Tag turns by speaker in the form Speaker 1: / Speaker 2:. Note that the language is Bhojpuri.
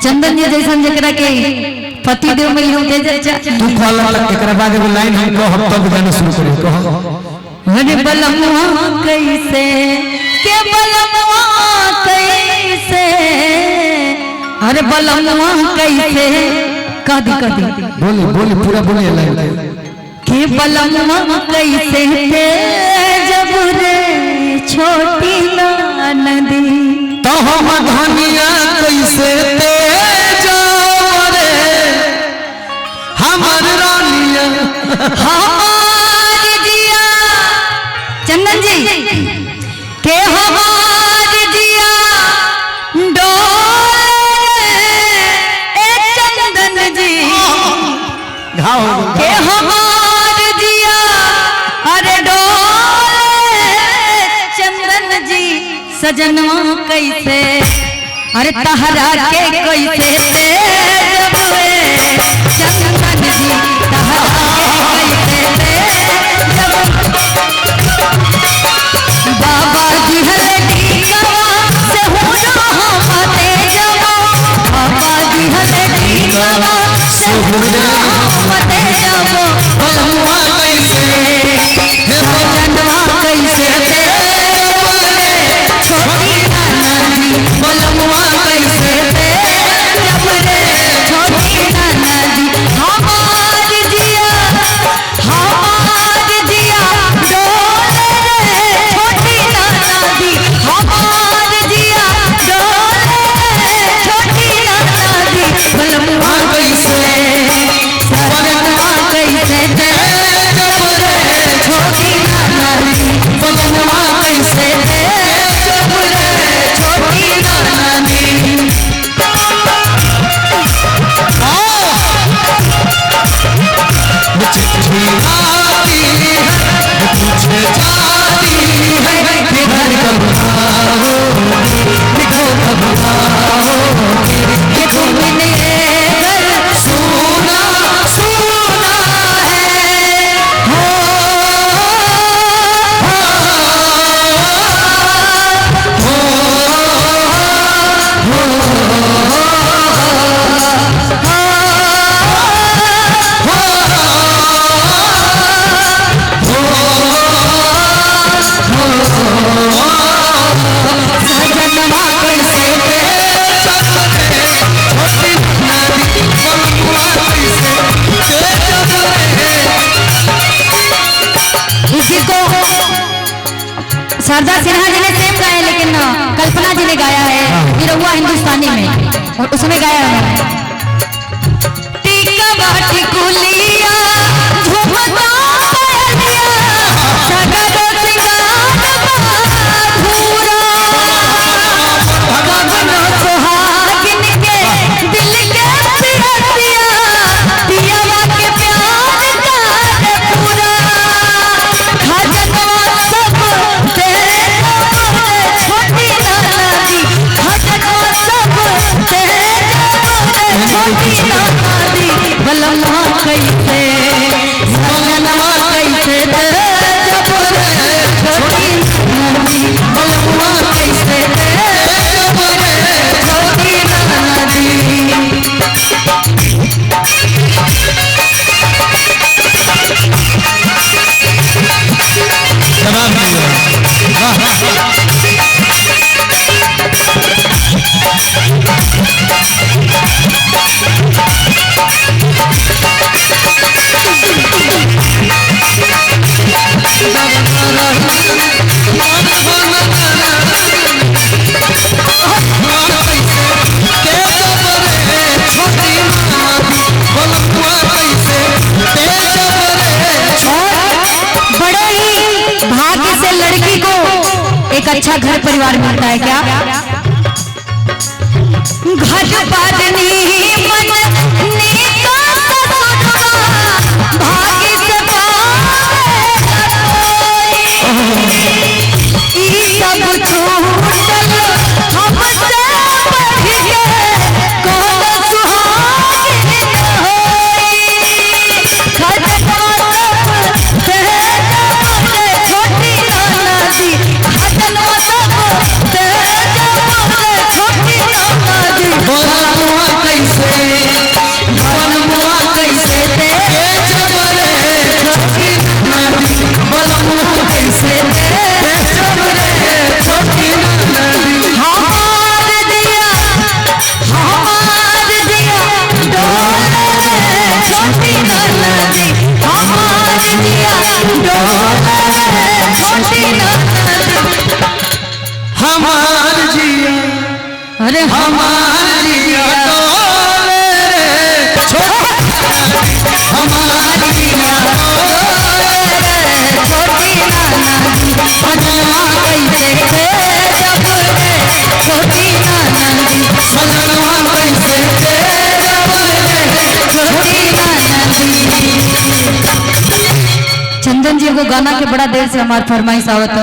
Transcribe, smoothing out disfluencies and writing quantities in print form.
Speaker 1: चंदन जी जैसा जकरा के पति देव में हम दे जा
Speaker 2: तू कॉल एकरा बाद एगो लाइन हम को हम तब गाना शुरू करियो कहो
Speaker 1: अरे बलमुआ कैसे के बलमुआ कैसे अरे बलमुआ कैसे कदी
Speaker 2: बोली बोली पूरा बोली लाइन
Speaker 1: के बलमुआ कैसे थे जब रे छोटी नदी
Speaker 2: तो हम धनिया कैसे ते जाओ रे हमर रानिया
Speaker 1: हमार जिया चंदन जी के हमार जिया डोले ए चंदन जी के हमार जिया अरे डोले चंदन जी सजनवा कैसे अरे तहरा के कैसे जब चंदन जी तहरा के कैसे जब बाबा जी हल्दी गवा से हो रहमते जवा बाबा जी हल्दी गवा से हो रहमते जवा बलमुआ कैसे सजनवा कैसे छोटी नदी बलमुआ कैसे जब रे छोटी नदी हमार जिया डोले छोटी नदी हमार जिया डोले छोटी नदी बलमुआ कैसे सजनवा कैसे जब रे छोटी नदी बलमुआ कैसे जब रे छोटी नदी
Speaker 2: चिट्ठी आती है पूछे जाती है कि घर कब आओगे लिखो कब आओगे
Speaker 1: ये तुमने घर
Speaker 2: सोना सोना है
Speaker 1: हो सजनवा कैसे इसी को शारदा सिन्हा जी ने सेम गाया लेकिन कल्पना जी ने गाया है निरहुआ हिंदुस्तानी में और उसमें गाया है टीका बाटी कुलिया झुमका पहलिया सगरो सिंगार भूरा गगन सुहागिन के दिल के पिरतिया पियावा के प्यार का पूरा खजनवा सब तेरे छोटी नदी खजनवा सब तेरे छोटी नदी बलमुआ कैसे सजनवा कैसे जब रे छोटी नदी बलमुआ कैसे जब रे छोटी नदी
Speaker 2: जवाब दिया वाह
Speaker 1: बड़े ही भाग्य से लड़की को एक अच्छा घर परिवार मिलता है क्या घर बादनी मननी का ससुरवा भाग्य से ई सब छूटल हमसे बढ़ के कौन सुहागिन होई खजनवा सब तेरे छोटी नदी खजनवा सब तेरे छोटी नदी
Speaker 2: बोला हमारी डोले रे हमारी
Speaker 1: छोटी नाना सजनवा कैसे थे जब रे छोटी नाना
Speaker 2: सजनवा कैसे थे जब रे
Speaker 1: छोटी नाना। चंदन जी को गाना के बड़ा देर से हमारे फरमाइश आवत।